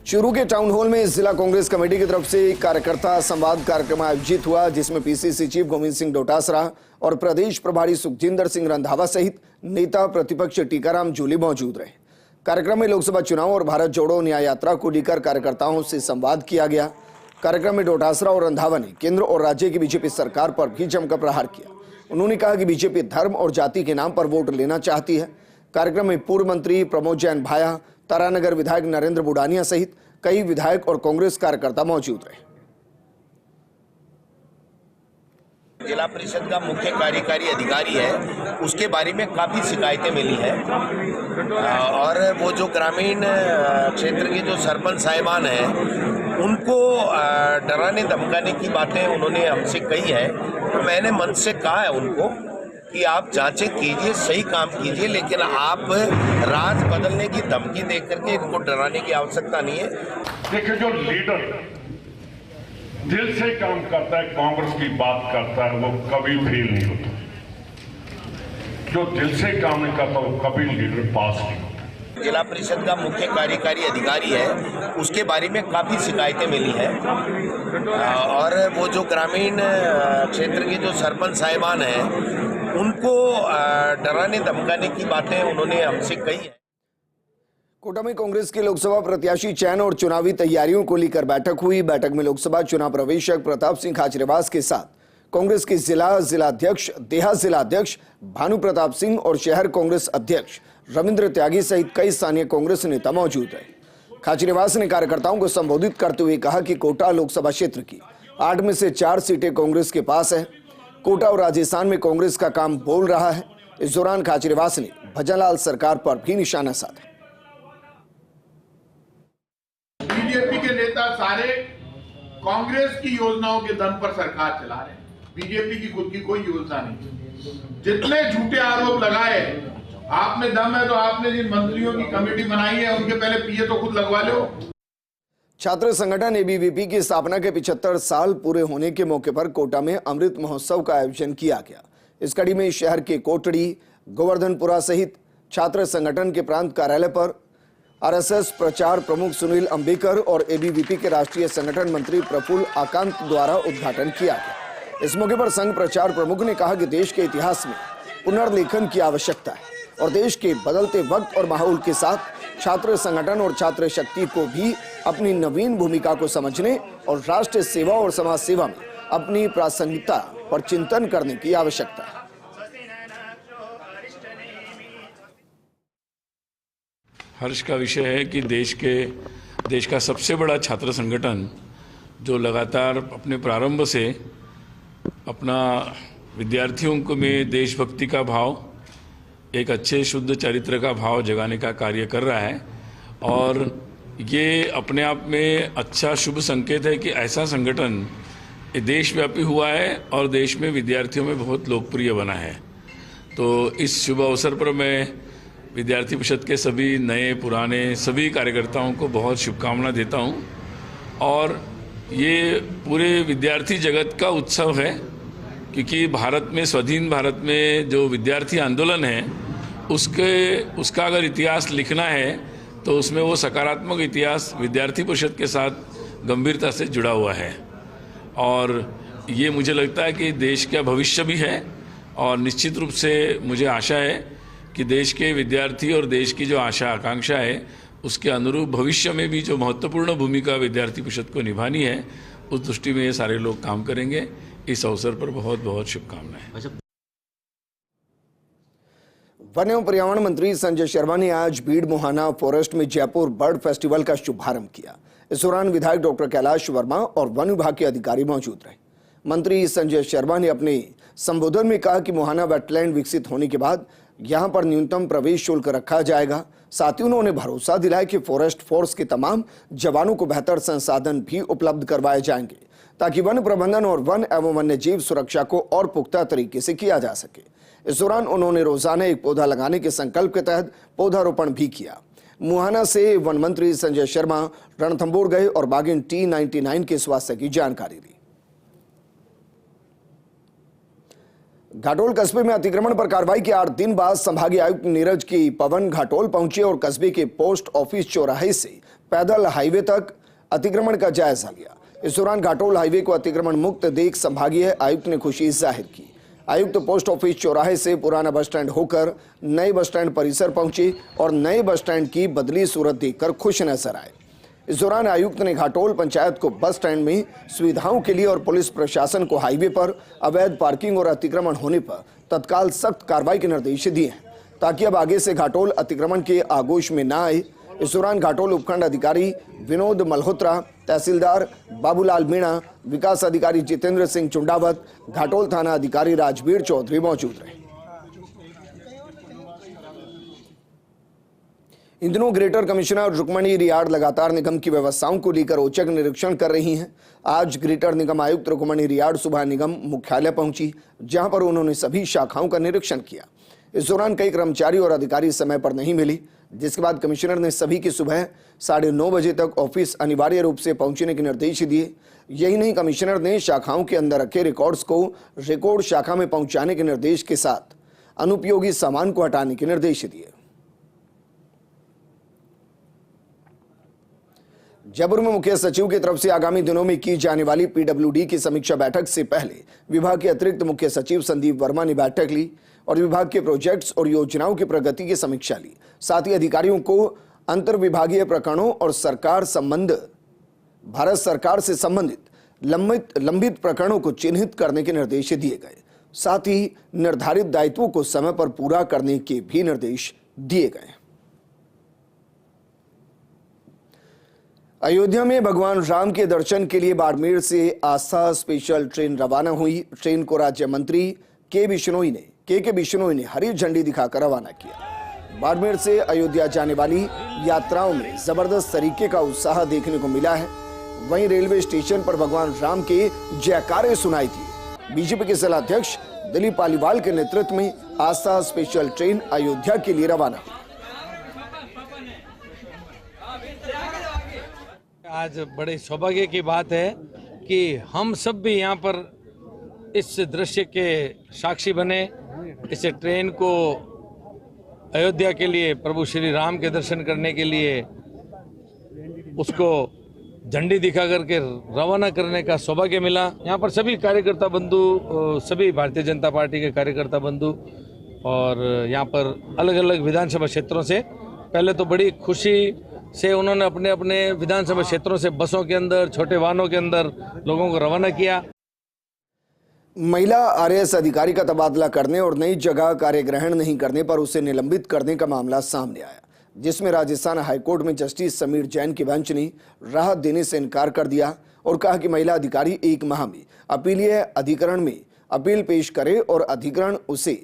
चूरू के town hall में जिला कांग्रेस कमेटी की तरफ से कार्यकर्ता संवाद कार्यक्रम आयोजित हुआ, जिसमें पीसीसी चीफ गोविंद सिंह डोटासरा और प्रदेश प्रभारी सुखजिंदर सिंह रंधावा सहित नेता प्रतिपक्ष टीकाराम जूली मौजूद रहे। कार्यक्रम में लोकसभा चुनाव और भारत जोड़ो न्याय यात्रा को लेकर कार्यकर्ताओं से संवाद किया गया। कार्यक्रम में डोटासरा और रंधावा ने केंद्र और राज्य की बीजेपी सरकार पर भी जमकर प्रहार किया। उन्होंने कहा कि बीजेपी धर्म और जाति के नाम पर वोट लेना चाहती है। कार्यक्रम में पूर्व मंत्री प्रमोद जैन भाया, तारानगर विधायक नरेंद्र बुडानिया सहित कई विधायक और कांग्रेस कार्यकर्ता मौजूद रहे। जिला परिषद का मुख्य कार्यकारी अधिकारी है, उसके बारे में काफ़ी शिकायतें मिली हैं और वो जो ग्रामीण क्षेत्र के जो सरपंच साहिबान हैं उनको डराने धमकाने की बातें उन्होंने हमसे कही है। तो मैंने मन से कहा है उनको कि आप जांचें कीजिए, सही काम कीजिए, लेकिन आप राज बदलने की धमकी दे करके इनको डराने की आवश्यकता नहीं है। देखिए, जो लीडर दिल से काम करता है, कांग्रेस की बात करता है, वो कभी फेल नहीं होता। जो दिल से काम नहीं करता वो कभी लीडर पास नहीं होता। जिला परिषद का मुख्य कार्यकारी अधिकारी है, उसके बारे में काफ़ी शिकायतें मिली हैं और वो जो ग्रामीण क्षेत्र के जो सरपंच साहिबान हैं उनको डराने धमकाने की बातें उन्होंने हमसे कही है। कोटा में कांग्रेस के लोकसभा प्रत्याशी चयन और चुनावी तैयारियों को लेकर बैठक हुई। बैठक में लोकसभा चुनाव प्रवेशक प्रताप सिंह खाचरियावास के साथ कांग्रेस के जिलाध्यक्ष, देहात जिलाध्यक्ष भानु प्रताप सिंह और शहर कांग्रेस अध्यक्ष रविंद्र त्यागी सहित कई स्थानीय कांग्रेस नेता मौजूद रहे। खाचरियावास ने कार्यकर्ताओं को संबोधित करते हुए कहा कि कोटा लोकसभा क्षेत्र की 8 में से 4 सीटें कांग्रेस के पास है। कोटा और राजस्थान में कांग्रेस का काम बोल रहा है। इस दौरान खाचरियावास ने भजनलाल सरकार पर भी निशाना साधा। बीजेपी के नेता सारे कांग्रेस की योजनाओं के दम पर सरकार चला रहे हैं। बीजेपी की खुद की कोई योजना नहीं। जितने झूठे आरोप लगाए, आप में दम है तो आपने जिन मंत्रियों की कमेटी बनाई है उनके पहले पीए तो खुद लगवा लो। छात्र संगठन एबीवीपी की स्थापना के 75 साल पूरे होने के मौके पर कोटा में अमृत महोत्सव का आयोजन किया गया। इस कड़ी में शहर के कोटड़ी, गोवर्धनपुरा सहित छात्र संगठन के प्रांत कार्यालय पर आरएसएस प्रचार प्रमुख सुनील अंबेकर और एबीवीपी के राष्ट्रीय संगठन मंत्री प्रफुल्ल आकांत द्वारा उद्घाटन किया गया। इस मौके पर संघ प्रचार प्रमुख ने कहा कि देश के इतिहास में पुनर्लेखन की आवश्यकता है और देश के बदलते वक्त और माहौल के साथ छात्र संगठन और छात्र शक्ति को भी अपनी नवीन भूमिका को समझने और राष्ट्र सेवा और समाज सेवा में अपनी प्रासंगिकता पर चिंतन करने की आवश्यकता है। हर्ष का विषय है कि देश का सबसे बड़ा छात्र संगठन जो लगातार अपने प्रारंभ से अपना विद्यार्थियों को में देशभक्ति का भाव, एक अच्छे शुद्ध चरित्र का भाव जगाने का कार्य कर रहा है और ये अपने आप में अच्छा शुभ संकेत है कि ऐसा संगठन देशव्यापी हुआ है और देश में विद्यार्थियों में बहुत लोकप्रिय बना है। तो इस शुभ अवसर पर मैं विद्यार्थी परिषद के सभी नए पुराने सभी कार्यकर्ताओं को बहुत शुभकामना देता हूं और ये पूरे विद्यार्थी जगत का उत्सव है, क्योंकि भारत में स्वाधीन भारत में जो विद्यार्थी आंदोलन है उसका अगर इतिहास लिखना है तो उसमें वो सकारात्मक इतिहास विद्यार्थी परिषद के साथ गंभीरता से जुड़ा हुआ है और ये मुझे लगता है कि देश का भविष्य भी है और निश्चित रूप से मुझे आशा है कि देश के विद्यार्थी और देश की जो आशा आकांक्षा है उसके अनुरूप भविष्य में भी जो महत्वपूर्ण भूमिका विद्यार्थी परिषद को निभानी है उस दृष्टि में ये सारे लोग काम करेंगे। इस अवसर पर बहुत बहुत शुभकामनाएं। वन एवं पर्यावरण मंत्री संजय शर्मा ने आज भीड़ मुहाना फॉरेस्ट में जयपुर बर्ड फेस्टिवल का शुभारंभ किया। इस दौरान विधायक डॉक्टर कैलाश वर्मा और वन विभाग के अधिकारी मौजूद रहे। मंत्री संजय शर्मा ने अपने संबोधन में कहा कि मुहाना वेटलैंड विकसित होने के बाद यहां पर न्यूनतम प्रवेश शुल्क रखा जाएगा। साथ ही उन्होंने भरोसा दिलाया कि फॉरेस्ट फोर्स के तमाम जवानों को बेहतर संसाधन भी उपलब्ध करवाए जाएंगे ताकि वन प्रबंधन और वन एवं वन्य जीव सुरक्षा को और पुख्ता तरीके से किया जा सके। इस दौरान उन्होंने रोजाना एक पौधा लगाने के संकल्प के तहत पौधारोपण भी किया। मुहाना से वन मंत्री संजय शर्मा रणथंभौर गए और बागिन T99 के स्वास्थ्य की जानकारी ली। घाटोल कस्बे में अतिक्रमण पर कार्रवाई के 8 दिन बाद संभागीय आयुक्त नीरज की पवन घाटोल पहुंचे और कस्बे के पोस्ट ऑफिस चौराहे से पैदल हाईवे तक अतिक्रमण का जायजा लिया। इस दौरान घाटोल हाईवे को अतिक्रमण मुक्त देख संभागीय आयुक्त ने खुशी जाहिर की। आयुक्त पोस्ट ऑफिस चौराहे से पुराना बस स्टैंड होकर नए बस स्टैंड परिसर पहुंचे और नए बस स्टैंड की बदली सूरत देखकर खुश नजर आए। इस दौरान आयुक्त ने घाटोल पंचायत को बस स्टैंड में सुविधाओं के लिए और पुलिस प्रशासन को हाईवे पर अवैध पार्किंग और अतिक्रमण होने पर तत्काल सख्त कार्रवाई के निर्देश दिए हैं, ताकि अब आगे से घाटोल अतिक्रमण के आगोश में न आए। इस दौरान घाटोल उपखंड अधिकारी विनोद मल्होत्रा, तहसीलदार बाबूलाल मीणा, विकास अधिकारी जितेंद्र सिंह चुंडावत, घाटोल थाना अधिकारी राजवीर चौधरी मौजूद रहे। इन दिनों ग्रेटर कमिश्नर रुक्मणी रियाड़ लगातार निगम की व्यवस्थाओं को लेकर औचक निरीक्षण कर रही हैं। आज ग्रेटर निगम आयुक्त रुक्मणी रियाड़ सुबह निगम मुख्यालय पहुंची, जहां पर उन्होंने सभी शाखाओं का निरीक्षण किया। इस दौरान कई कर्मचारी और अधिकारी समय पर नहीं मिले, जिसके बाद कमिश्नर ने सभी की सुबह 9:30 बजे तक ऑफिस अनिवार्य रूप से पहुंचने के निर्देश दिए। यही नहीं, कमिश्नर ने शाखाओं के अंदर रखे रिकॉर्ड्स को रिकॉर्ड शाखा में पहुंचाने के निर्देश के साथ अनुपयोगी सामान को हटाने के निर्देश दिए। जयपुर में मुख्य सचिव की तरफ से आगामी दिनों में की जाने वाली पीडब्ल्यूडी की समीक्षा बैठक से पहले विभाग के अतिरिक्त मुख्य सचिव संदीप वर्मा ने बैठक ली और विभाग के प्रोजेक्ट्स और योजनाओं की प्रगति की समीक्षा ली। साथ ही अधिकारियों को अंतर विभागीय प्रकरणों और भारत सरकार से संबंधित लंबित प्रकरणों को चिन्हित करने के निर्देश दिए गए। साथ ही निर्धारित दायित्वों को समय पर पूरा करने के भी निर्देश दिए गए। अयोध्या में भगवान राम के दर्शन के लिए बाड़मेर से आस्था स्पेशल ट्रेन रवाना हुई। ट्रेन को राज्य मंत्री के बिश्नोई ने हरी झंडी दिखाकर रवाना किया। बाड़मेर से अयोध्या जाने वाली यात्राओं में जबरदस्त तरीके का उत्साह देखने को मिला है। वहीं रेलवे स्टेशन पर भगवान राम के जयकारे सुनाई दिए। बीजेपी के जिला अध्यक्ष दिलीप पालीवाल के नेतृत्व में आस्था स्पेशल ट्रेन अयोध्या के लिए रवाना हुई। आज बड़े सौभाग्य की बात है कि हम सब भी यहाँ पर इस दृश्य के साक्षी बने। इस ट्रेन को अयोध्या के लिए प्रभु श्री राम के दर्शन करने के लिए उसको झंडी दिखा करके रवाना करने का सौभाग्य मिला। यहाँ पर सभी कार्यकर्ता बंधु, सभी भारतीय जनता पार्टी के कार्यकर्ता बंधु और यहाँ पर अलग अलग विधानसभा क्षेत्रों से पहले तो बड़ी खुशी से उन्होंने अपने अपने विधानसभा क्षेत्रों से बसों के अंदर, छोटे वाहनों के अंदर लोगों को रवाना किया। महिला आरएएस अधिकारी का तबादला करने और नई जगह कार्य ग्रहण नहीं करने पर उसे निलंबित करने का मामला सामने आया, जिसमें राजस्थान हाईकोर्ट में जस्टिस समीर जैन की बेंच ने राहत देने से इनकार कर दिया और कहा कि महिला अधिकारी 1 माह में अपीलीय अधिकरण में अपील पेश करे और अधिकरण उसे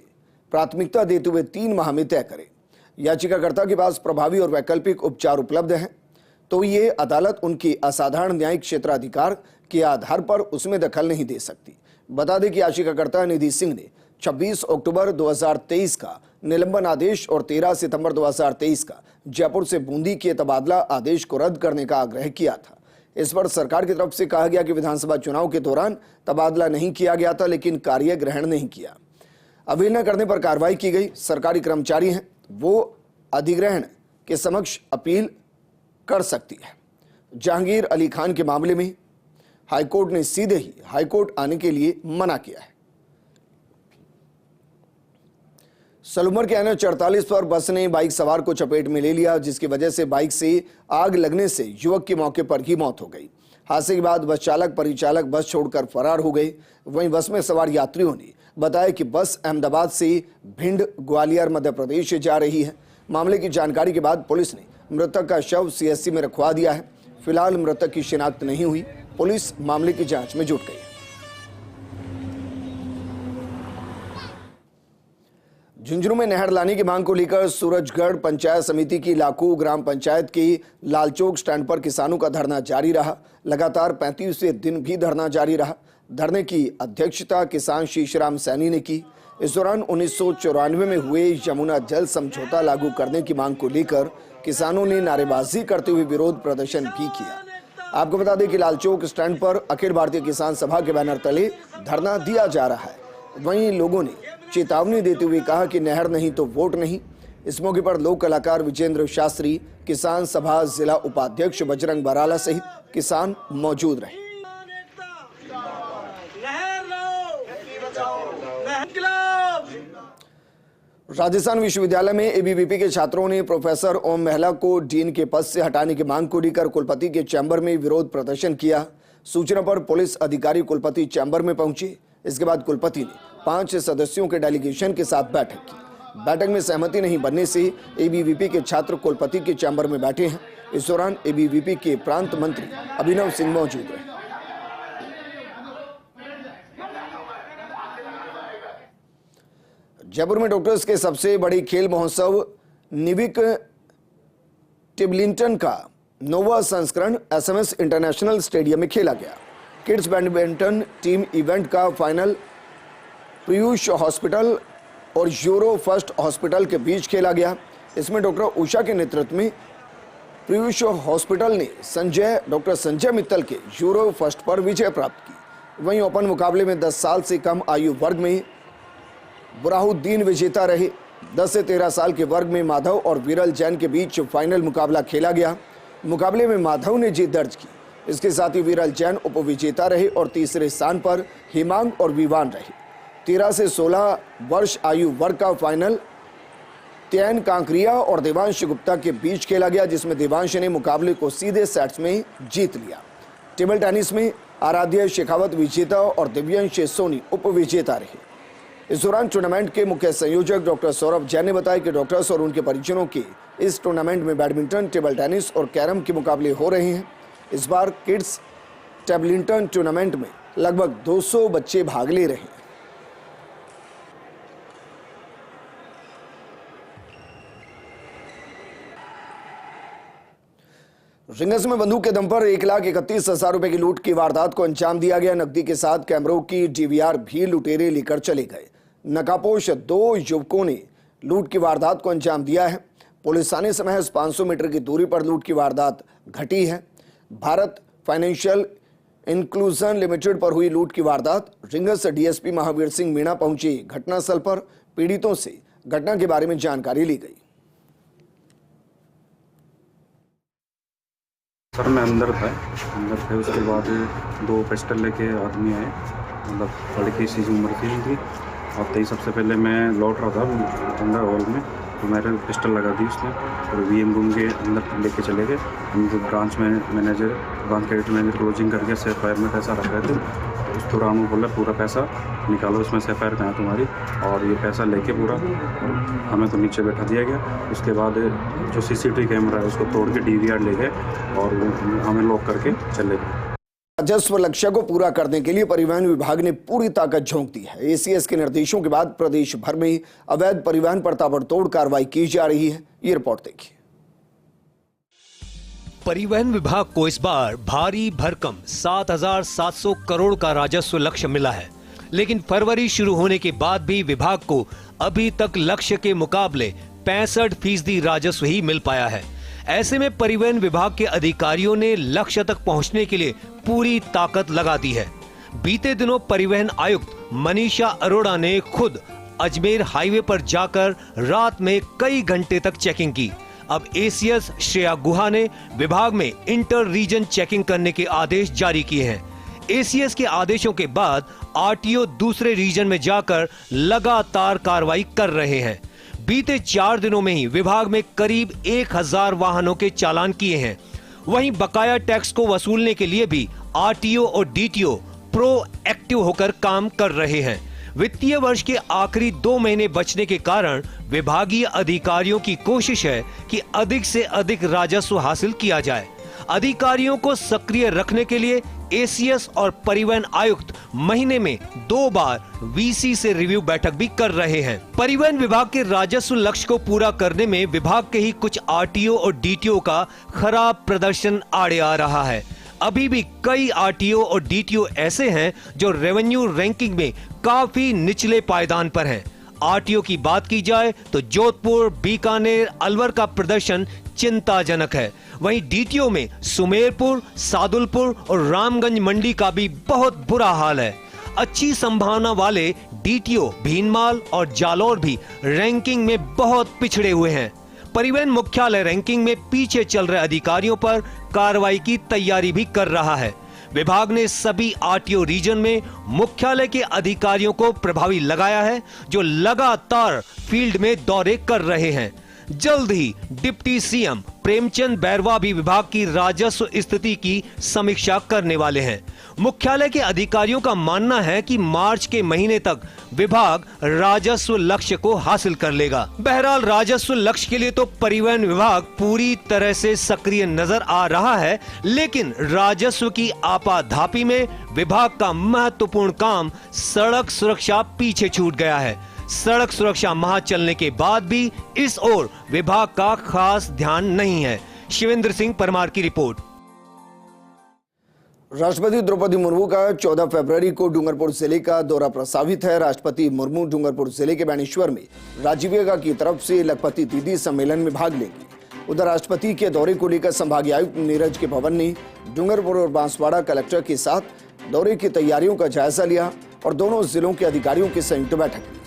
प्राथमिकता देते हुए 3 माह में तय करे। याचिकाकर्ता के पास प्रभावी और वैकल्पिक उपचार उपलब्ध हैं, तो ये अदालत उनकी असाधारण न्यायिक क्षेत्राधिकार के आधार पर उसमें दखल नहीं दे सकती। बता दें कि याचिकाकर्ता निधि सिंह ने 26 अक्टूबर 2023 का निलंबन आदेश और 13 सितंबर 2023 का जयपुर से बूंदी के तबादला आदेश को रद्द करने का आग्रह किया था। इस पर सरकार की तरफ से कहा गया कि विधानसभा चुनाव के दौरान तबादला नहीं किया गया था, लेकिन कार्य ग्रहण नहीं किया। अवहेलना करने पर कार्रवाई की गई। सरकारी कर्मचारी हैं, वो अधिग्रहण के समक्ष अपील कर सकती है। जहांगीर अली खान के मामले में हाईकोर्ट ने सीधे ही हाईकोर्ट आने के लिए मना किया है। सलूमर के NH 48 पर बस ने बाइक सवार को चपेट में ले लिया, जिसकी वजह से बाइक से आग लगने से युवक की मौके पर ही मौत हो गई। हादसे के बाद बस चालक परिचालक बस छोड़कर फरार हो गए। वहीं बस में सवार यात्रियों ने बताया कि बस अहमदाबाद से भिंड ग्वालियर मध्य प्रदेश जा रही है। मामले की जानकारी के बाद पुलिस ने मृतक का शव CSC में रखवा दिया है। फिलहाल मृतक की शिनाख्त नहीं हुई। पुलिस मामले की जांच में जुट गई है। झुंझुनू में नहर लाने की मांग को लेकर सूरजगढ़ पंचायत समिति की लाखों ग्राम पंचायत के लालचौक स्टैंड पर किसानों का धरना जारी रहा। लगातार 35वें दिन भी धरना जारी रहा। धरने की अध्यक्षता किसान शीशराम सैनी ने की। इस दौरान 1994 में हुए यमुना जल समझौता लागू करने की मांग को लेकर किसानों ने नारेबाजी करते हुए विरोध प्रदर्शन भी किया। आपको बता दें कि लालचौक स्टैंड पर अखिल भारतीय किसान सभा के बैनर तले धरना दिया जा रहा है। वहीं लोगों ने चेतावनी देते हुए कहा कि नहर नहीं तो वोट नहीं। इस मौके पर लोक कलाकार विजेंद्र शास्त्री, किसान सभा जिला उपाध्यक्ष बजरंग बराला सहित किसान मौजूद रहे। राजस्थान विश्वविद्यालय में एबीवीपी के छात्रों ने प्रोफेसर ओम मेहला को डीन के पद से हटाने की मांग को लेकर कुलपति के चैम्बर में विरोध प्रदर्शन किया। सूचना पर पुलिस अधिकारी कुलपति चैम्बर में पहुंचे। इसके बाद कुलपति ने 5 सदस्यों के डेलीगेशन के साथ बैठक की। बैठक में सहमति नहीं बनने से एबीवीपी के छात्र कुलपति के चैम्बर में बैठे हैं। इस दौरान एबीवीपी के प्रांत मंत्री अभिनव सिंह मौजूद रहे। जयपुर में डॉक्टर्स के सबसे बड़ी खेल महोत्सव निविक टिबलिंटन का 9वां संस्करण एसएमएस इंटरनेशनल स्टेडियम में खेला गया। किड्स बैडमिंटन टीम इवेंट का फाइनल पीयूष हॉस्पिटल और यूरो फर्स्ट हॉस्पिटल के बीच खेला गया। इसमें डॉक्टर उषा के नेतृत्व में पीयूष हॉस्पिटल ने डॉक्टर संजय मित्तल के यूरो फर्स्ट पर विजय प्राप्त की। वहीं ओपन मुकाबले में 10 साल से कम आयु वर्ग में बुराहुद्दीन विजेता रहे। 10 से 13 साल के वर्ग में माधव और विरल जैन के बीच फाइनल मुकाबला खेला गया। मुकाबले में माधव ने जीत दर्ज की। इसके साथ ही विरल जैन उपविजेता रहे और तीसरे स्थान पर हिमांग और विवान रहे। 13 से 16 वर्ष आयु वर्ग का फाइनल त्यन कांकरिया और देवांश गुप्ता के बीच खेला गया, जिसमें देवांश ने मुकाबले को सीधे सेट्स में जीत लिया। टेबल टेनिस में आराध्य शेखावत विजेता और दिव्यांश सोनी उपविजेता रहे। इस दौरान टूर्नामेंट के मुख्य संयोजक डॉक्टर सौरभ जैन ने बताया कि डॉक्टर्स और उनके परिजनों के इस टूर्नामेंट में बैडमिंटन, टेबल टेनिस और कैरम के मुकाबले हो रहे हैं। इस बार किड्स टेबलिंटन टूर्नामेंट में लगभग 200 बच्चे भाग ले रहे हैं। रिंगस में बंदूक के दम पर 1,31,000 रुपए की लूट की वारदात को अंजाम दिया गया। नकदी के साथ कैमरों की डीवीआर भी लुटेरे लेकर चले गए। नकापोश 2 युवकों ने लूट की वारदात को अंजाम दिया है। पुलिस थाने से महज 500 मीटर की दूरी पर लूट की वारदात घटी है। भारत फाइनेंशियल इंक्लूजन लिमिटेड पर हुई लूट की वारदात। रिंगस डीएसपी महावीर सिंह मीणा पहुंचे घटनास्थल पर। पीड़ितों से घटना के बारे में जानकारी ली गई। सर मैं अंदर थे उसके बाद 2 पिस्टल लेके आदमी आए, मतलब लड़की सी उम्र थी उनकी। और तभी सबसे पहले मैं लौट रहा था अंदर हॉल में, तो मेरे पिस्टल लगा दी उसने और वीएम रूम के अंदर लेके चले गए। हम जो branch manager credit manager closing करके SFI में पैसा रख रहे थे, उस दौरान वो बोला पूरा पैसा निकालो, इसमें SFI कहाँ है तुम्हारी, और ये पैसा लेके पूरा हमें तो नीचे बैठा दिया गया। उसके बाद जो CCTV कैमरा है उसको तोड़ के DVR ले गए और हमें लॉक करके चले गए। राजस्व लक्ष्य को पूरा करने के लिए परिवहन विभाग ने पूरी ताकत झोंक दी है। ACS के निर्देशों के बाद प्रदेश भर में अवैध परिवहन पर ताबड़तोड़ कार्रवाई की जा रही है। ये रिपोर्ट देखिए। परिवहन विभाग को इस बार भारी भरकम 7,700 करोड़ का राजस्व लक्ष्य मिला है, लेकिन फरवरी शुरू होने के बाद भी विभाग को अभी तक लक्ष्य के मुकाबले 65% राजस्व ही मिल पाया है। ऐसे में परिवहन विभाग के अधिकारियों ने लक्ष्य तक पहुंचने के लिए पूरी ताकत लगा दी है। बीते दिनों परिवहन आयुक्त मनीषा अरोड़ा ने खुद अजमेर हाईवे पर जाकर रात में कई घंटे तक चेकिंग की। अब ACS श्रेया गुहा ने विभाग में इंटर रीजन चेकिंग करने के आदेश जारी किए हैं। ACS के आदेशों के बाद RTO दूसरे रीजन में जाकर लगातार कार्रवाई कर रहे हैं। बीते 4 दिनों में ही विभाग में करीब 1000 वाहनों के चालान किए हैं। वहीं बकाया टैक्स को वसूलने के लिए भी RTO और DTO प्रोएक्टिव होकर काम कर रहे हैं। वित्तीय वर्ष के आखिरी 2 महीने बचने के कारण विभागीय अधिकारियों की कोशिश है कि अधिक से अधिक राजस्व हासिल किया जाए। अधिकारियों को सक्रिय रखने के लिए ACS और परिवहन आयुक्त महीने में 2 बार VC से रिव्यू बैठक भी कर रहे हैं। परिवहन विभाग के राजस्व लक्ष्य को पूरा करने में विभाग के ही कुछ RTO और DTO का खराब प्रदर्शन आड़े आ रहा है। अभी भी कई RTO और DTO ऐसे हैं जो रेवेन्यू रैंकिंग में काफी निचले पायदान पर हैं। RTO की बात की जाए तो जोधपुर, बीकानेर, अलवर का प्रदर्शन चिंताजनक है। वहीं DTO में सुमेरपुर, सादुलपुर और रामगंज मंडी का भी बहुत बुरा हाल है। अच्छी संभावना वाले डीटीओ भीनमाल और जालौर भी रैंकिंग में बहुत पिछड़े हुए हैं। परिवहन मुख्यालय रैंकिंग में पीछे चल रहे अधिकारियों पर कार्रवाई की तैयारी भी कर रहा है। विभाग ने सभी आरटीओ रीजन में मुख्यालय के अधिकारियों को प्रभावी लगाया है, जो लगातार फील्ड में दौरे कर रहे हैं। जल्द ही डिप्टी सीएम प्रेमचंद बैरवा भी विभाग की राजस्व स्थिति की समीक्षा करने वाले हैं। मुख्यालय के अधिकारियों का मानना है कि मार्च के महीने तक विभाग राजस्व लक्ष्य को हासिल कर लेगा। बहरहाल राजस्व लक्ष्य के लिए तो परिवहन विभाग पूरी तरह से सक्रिय नजर आ रहा है, लेकिन राजस्व की आपाधापी में विभाग का महत्वपूर्ण काम सड़क सुरक्षा पीछे छूट गया है। सड़क सुरक्षा माह चलने के बाद भी इस ओर विभाग का खास ध्यान नहीं है। शिवेंद्र सिंह परमार की रिपोर्ट। राष्ट्रपति द्रौपदी मुर्मू का 14 फरवरी को डूंगरपुर जिले का दौरा प्रस्तावित है। राष्ट्रपति मुर्मू डूंगरपुर जिले के बैनेश्वर में राजीविका की तरफ से लखपति दीदी सम्मेलन में भाग लेंगे। उधर राष्ट्रपति के दौरे को लेकर संभागीय आयुक्त नीरज के भवन ने डूंगरपुर और बांसवाड़ा कलेक्टर के साथ दौरे की तैयारियों का जायजा लिया और दोनों जिलों के अधिकारियों की संयुक्त बैठक ली।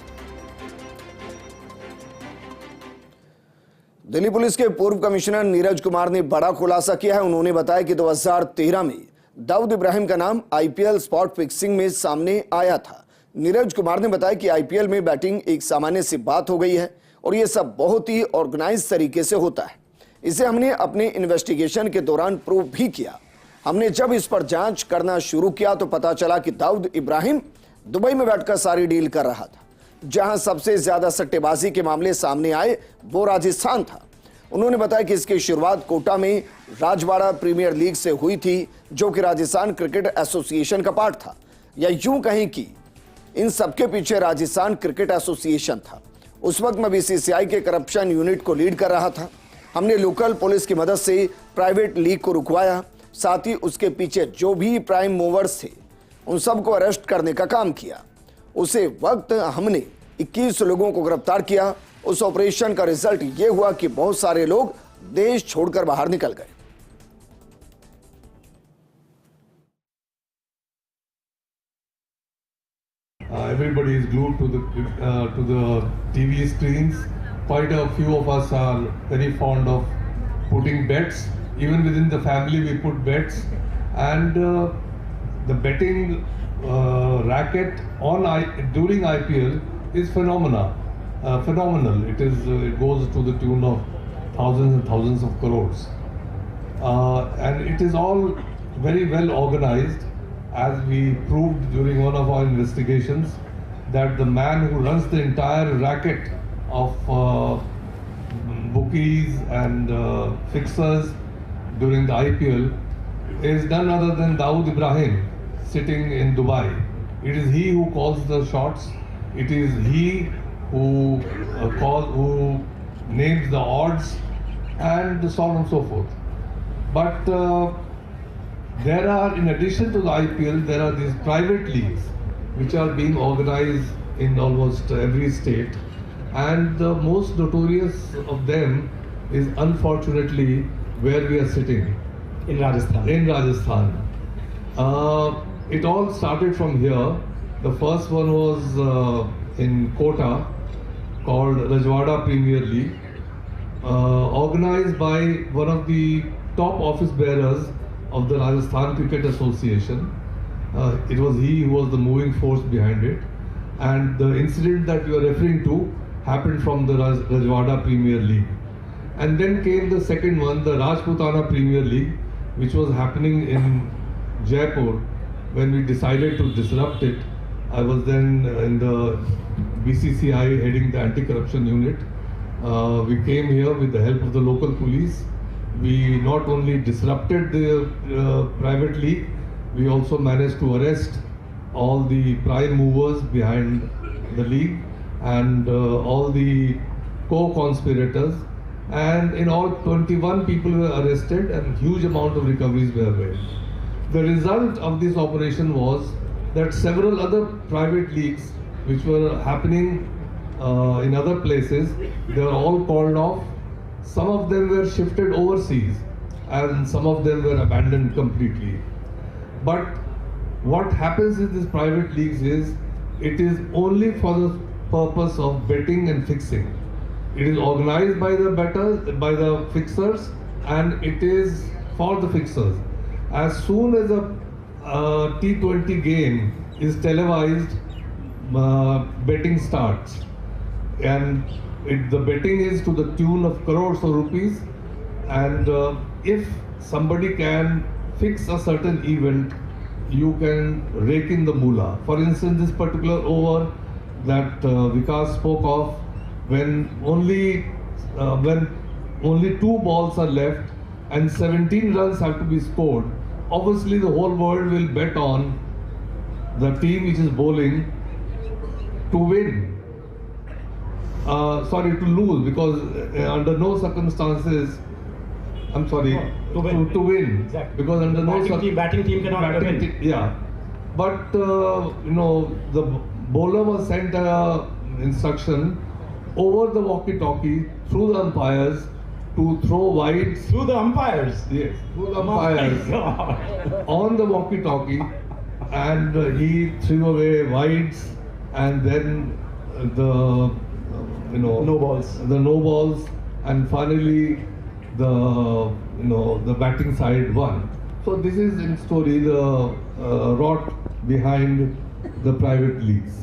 दिल्ली पुलिस के पूर्व कमिश्नर नीरज कुमार ने बड़ा खुलासा किया है। उन्होंने बताया कि 2013 में दाऊद इब्राहिम का नाम आईपीएल स्पॉट फिक्सिंग में सामने आया था। नीरज कुमार ने बताया कि आईपीएल में बैटिंग एक सामान्य सी बात हो गई है और यह सब बहुत ही ऑर्गेनाइज तरीके से होता है। इसे हमने अपने इन्वेस्टिगेशन के दौरान प्रूव भी किया। हमने जब इस पर जांच करना शुरू किया तो पता चला कि दाऊद इब्राहिम दुबई में बैठकर सारी डील कर रहा था। जहां सबसे ज्यादा सट्टेबाजी के मामले सामने आए वो राजस्थान था। उन्होंने बताया कि इसकी शुरुआत कोटा में राजवाड़ा प्रीमियर लीग से हुई थी, जो कि राजस्थान क्रिकेट एसोसिएशन का पार्ट था, या यूं कहें कि इन सबके पीछे राजस्थान क्रिकेट एसोसिएशन था। उस वक्त मैं बीसीसीआई के करप्शन यूनिट को लीड कर रहा था। हमने लोकल पुलिस की मदद से प्राइवेट लीग को रुकवाया, साथ ही उसके पीछे जो भी प्राइम मूवर्स थे उन सबको अरेस्ट करने का काम किया। उसे वक्त हमने 21 लोगों को गिरफ्तार किया। उस ऑपरेशन का रिजल्ट यह हुआ कि बहुत सारे लोग देश छोड़कर बाहर निकल गए। Everybody is glued to the TV screens. Quite a few of us are very fond of putting bets. Even within the family, we put bets, and the betting racket during IPL is phenomenal. It goes to the tune of thousands and thousands of crores, and it is all very well organized, as we proved during one of our investigations, that the man who runs the entire racket of bookies and fixers during the IPL is none other than Dawood Ibrahim, sitting in Dubai. It is he who calls the shots. It is he who names the odds, and so on and so forth. But there are, in addition to the IPL, there are these private leagues which are being organized in almost every state, and the most notorious of them is unfortunately where we are sitting in Rajasthan. It all started from here. The first one was in Kota, called Rajwada Premier League, organized by one of the top office bearers of the Rajasthan Cricket Association. It was he who was the moving force behind it, and the incident that you are referring to happened from the Rajwada Premier League. And then came the second one, the Rajputana Premier League, which was happening in Jaipur. When we decided to disrupt it, I was then in the BCCI heading the anti-corruption unit. We came here with the help of the local police. We not only disrupted the private league, we also managed to arrest all the prime movers behind the league and all the co-conspirators. And in all, 21 people were arrested and huge amount of recoveries were made. The result of this operation was that several other private leagues which were happening in other places, they were all called off. Some of them were shifted overseas and some of them were abandoned completely. But what happens in these private leagues is it is only for the purpose of betting and fixing. It is organized by the bettors, by the fixers, and it is for the fixers. As soon as a T20 game is televised, betting starts, and the betting is to the tune of crores of rupees. And if somebody can fix a certain event, you can rake in the moolah. For instance, this particular over that Vikas spoke of, when only 2 balls are left and 17 runs have to be scored, obviously the whole world will bet on the team which is bowling to win. To lose, because under no circumstances, I'm sorry, to win. Exactly. Because under batting team cannot win. Yeah, but the bowler was sent instruction over the walkie-talkie through the umpires to throw wides. Through the umpires? Yes, through the umpires on the walkie-talkie, and he threw away wides, and then the no balls, and finally the batting side won. So this is in story the rot behind the private leagues.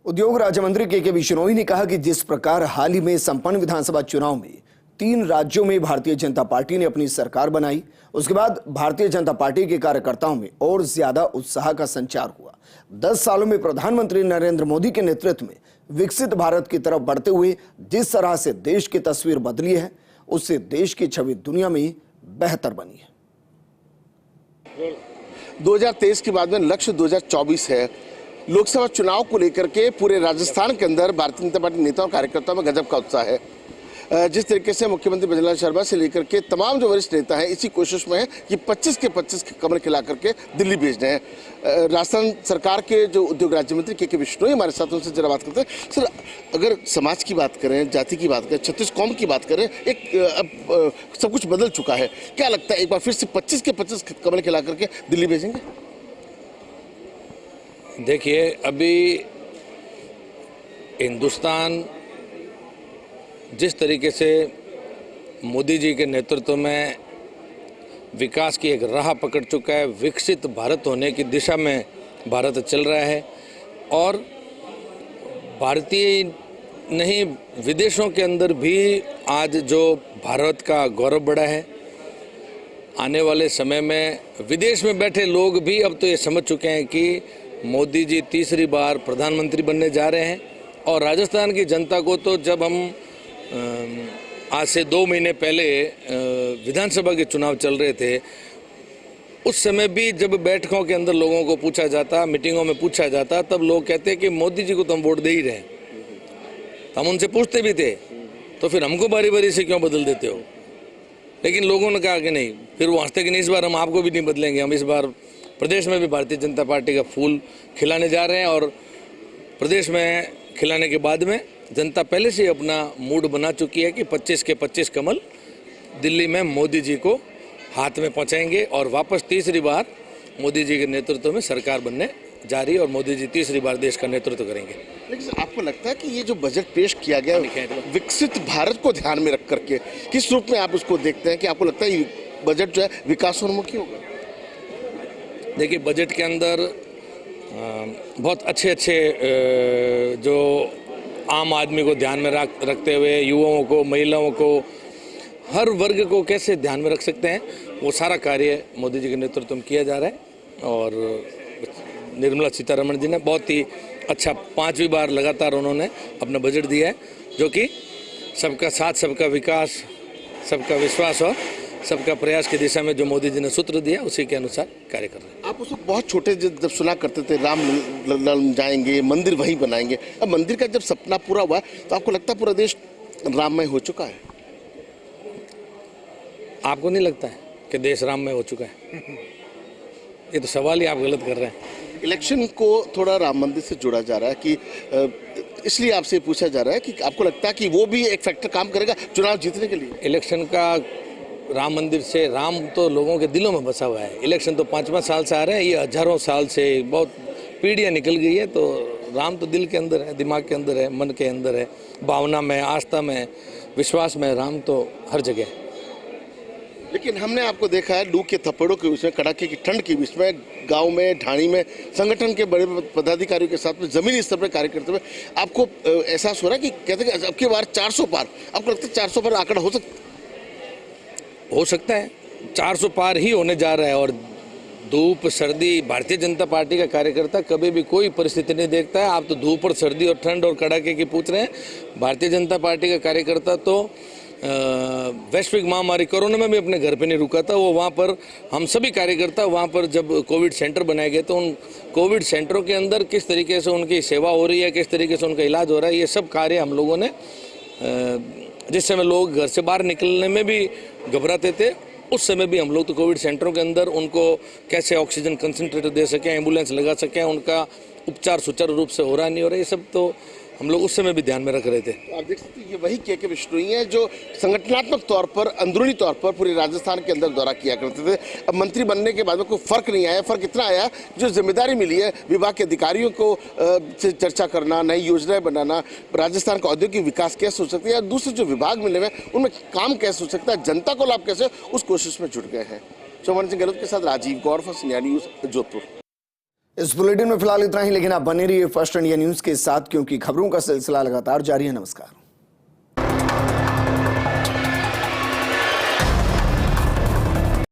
उद्योग राज्य मंत्री के बिश्नोई ने कहा कि जिस प्रकार हाल ही में संपन्न विधानसभा चुनाव में 3 राज्यों में भारतीय जनता पार्टी ने अपनी सरकार बनाई, उसके बाद भारतीय जनता पार्टी के कार्यकर्ताओं में और ज्यादा उत्साह का संचार हुआ। 10 सालों में प्रधानमंत्री नरेंद्र मोदी के नेतृत्व में विकसित भारत की तरफ बढ़ते हुए जिस तरह से देश की तस्वीर बदली है, उससे देश की छवि दुनिया में बेहतर बनी है। 2023 के बाद में लक्ष्य 2024 है। लोकसभा चुनाव को लेकर के पूरे राजस्थान के अंदर भारतीय जनता पार्टी नेताओं और कार्यकर्ताओं में गजब का उत्साह है। जिस तरीके से मुख्यमंत्री भजनलाल शर्मा से लेकर के तमाम जो वरिष्ठ नेता हैं इसी कोशिश में है कि 25 के 25 कमर खिला करके दिल्ली भेजने हैं। राजस्थान सरकार के जो उद्योग राज्य मंत्री के बिश्नोई हमारे साथ, उनसे जरा बात करते हैं। सर, अगर समाज की बात करें, जाति की बात करें, छत्तीस कौम की बात करें, अब सब कुछ बदल चुका है, क्या लगता है एक बार फिर से 25 के 25 कमर खिला करके दिल्ली भेजेंगे? देखिए, अभी हिंदुस्तान जिस तरीके से मोदी जी के नेतृत्व में विकास की एक राह पकड़ चुका है, विकसित भारत होने की दिशा में भारत चल रहा है, और भारतीय नहीं विदेशों के अंदर भी आज जो भारत का गौरव बढ़ा है, आने वाले समय में विदेश में बैठे लोग भी अब तो ये समझ चुके हैं कि मोदी जी तीसरी बार प्रधानमंत्री बनने जा रहे हैं। और राजस्थान की जनता को तो जब हम आज से 2 महीने पहले विधानसभा के चुनाव चल रहे थे, उस समय भी जब बैठकों के अंदर लोगों को पूछा जाता, मीटिंगों में पूछा जाता, तब लोग कहते हैं कि मोदी जी को तो हम वोट दे ही रहे हैं। हम उनसे पूछते भी थे, तो फिर हमको बारी बारी से क्यों बदल देते हो? लेकिन लोगों ने कहा कि नहीं, फिर वो हंसते कि नहीं, इस बार हम आपको भी नहीं बदलेंगे, हम इस बार प्रदेश में भी भारतीय जनता पार्टी का फूल खिलाने जा रहे हैं। और प्रदेश में खिलाने के बाद में जनता पहले से अपना मूड बना चुकी है कि 25 के 25 कमल दिल्ली में मोदी जी को हाथ में पहुंचाएंगे और वापस तीसरी बार मोदी जी के नेतृत्व में सरकार बनने जा रही है और मोदी जी तीसरी बार देश का नेतृत्व करेंगे। लेकिन आपको लगता है कि ये जो बजट पेश किया गया विकसित भारत को ध्यान में रख करके, किस रूप में आप उसको देखते हैं कि आपको लगता है ये बजट जो है विकासोन्मुखी होगा? देखिए, बजट के अंदर बहुत अच्छे जो आम आदमी को ध्यान में रखते हुए युवाओं को, महिलाओं को, हर वर्ग को कैसे ध्यान में रख सकते हैं, वो सारा कार्य मोदी जी के नेतृत्व में किया जा रहा है। और निर्मला सीतारमण जी ने बहुत ही अच्छा 5वीं बार लगातार उन्होंने अपना बजट दिया है, जो कि सबका साथ, सबका विकास, सबका विश्वास और सबका प्रयास की दिशा में जो मोदी जी ने सूत्र दिया उसी के अनुसार कार्य कर रहे हैं। आप उसको बहुत छोटे जब सुना करते थे राम जाएंगे, मंदिर वहीं बनाएंगे, अब मंदिर का जब सपना पूरा हुआ तो आपको लगता है पूरा देश राममय हो चुका है? आपको नहीं लगता है कि देश राममय हो चुका है? ये तो सवाल ही आप गलत कर रहे हैं। इलेक्शन को थोड़ा राम मंदिर से जोड़ा जा रहा है कि इसलिए आपसे पूछा जा रहा है कि आपको लगता है कि वो भी एक फैक्टर काम करेगा चुनाव जीतने के लिए? इलेक्शन का राम मंदिर से, राम तो लोगों के दिलों में बसा हुआ है। इलेक्शन तो 5-5 साल से आ रहे हैं, ये हजारों साल से बहुत पीढ़ियाँ निकल गई है, तो राम तो दिल के अंदर है, दिमाग के अंदर है, मन के अंदर है, भावना में, आस्था में, विश्वास में, राम तो हर जगह है। लेकिन हमने आपको देखा है लू के थप्पड़ों के बीच में, कड़ाके की ठंड के बीच में, गांव में, ढाणी में संगठन के बड़े पदाधिकारियों के साथ में जमीनी स्तर पर कार्य करते हुए आपको एहसास हो रहा है कि कहते हैं कि अब की बार 400 पार, आपको लगता है 400 पार आंकड़ा हो सकता है 400 पार ही होने जा रहा है। और धूप सर्दी, भारतीय जनता पार्टी का कार्यकर्ता कभी भी कोई परिस्थिति नहीं देखता है। आप तो धूप और सर्दी और ठंड और कड़ाके की पूछ रहे हैं। भारतीय जनता पार्टी का कार्यकर्ता तो वैश्विक महामारी कोरोना में भी अपने घर पे नहीं रुका था। वो वहाँ पर हम सभी कार्यकर्ता वहाँ पर जब कोविड सेंटर बनाए गए तो उन कोविड सेंटरों के अंदर किस तरीके से उनकी सेवा हो रही है, किस तरीके से उनका इलाज हो रहा है, ये सब कार्य हम लोगों ने, जिस समय लोग घर से बाहर निकलने में भी घबराते थे, उस समय भी हम लोग तो कोविड सेंटरों के अंदर उनको कैसे ऑक्सीजन कंसंट्रेटर दे सकें, एम्बुलेंस लगा सकें, उनका उपचार सुचारू रूप से हो रहा नहीं हो रहा, ये सब तो हम लोग उस समय भी ध्यान में रख रहे थे। आप देख सकते हैं ये वही के विष्णु ही हैं जो संगठनात्मक तौर पर, अंदरूनी तौर पर पूरे राजस्थान के अंदर दौरा किया करते थे। अब मंत्री बनने के बाद में कोई फर्क नहीं आया। फर्क इतना आया जो जिम्मेदारी मिली है विभाग के अधिकारियों को से चर्चा करना, नई योजनाएं बनाना, राजस्थान का औद्योगिक विकास कैसे हो सकता है या दूसरे जो विभाग मिले हुए उनमें काम कैसे हो सकता है, जनता को लाभ कैसे, उस कोशिश में जुट गए हैं। चौहान सिंह गहलोत के साथ राजीव गौर, फर्स्ट इंडिया न्यूज, जोधपुर। इस बुलेटिन में फिलहाल इतना ही, लेकिन आप बने रहिए फर्स्ट इंडिया न्यूज के साथ, क्योंकि खबरों का सिलसिला लगातार जारी है। नमस्कार।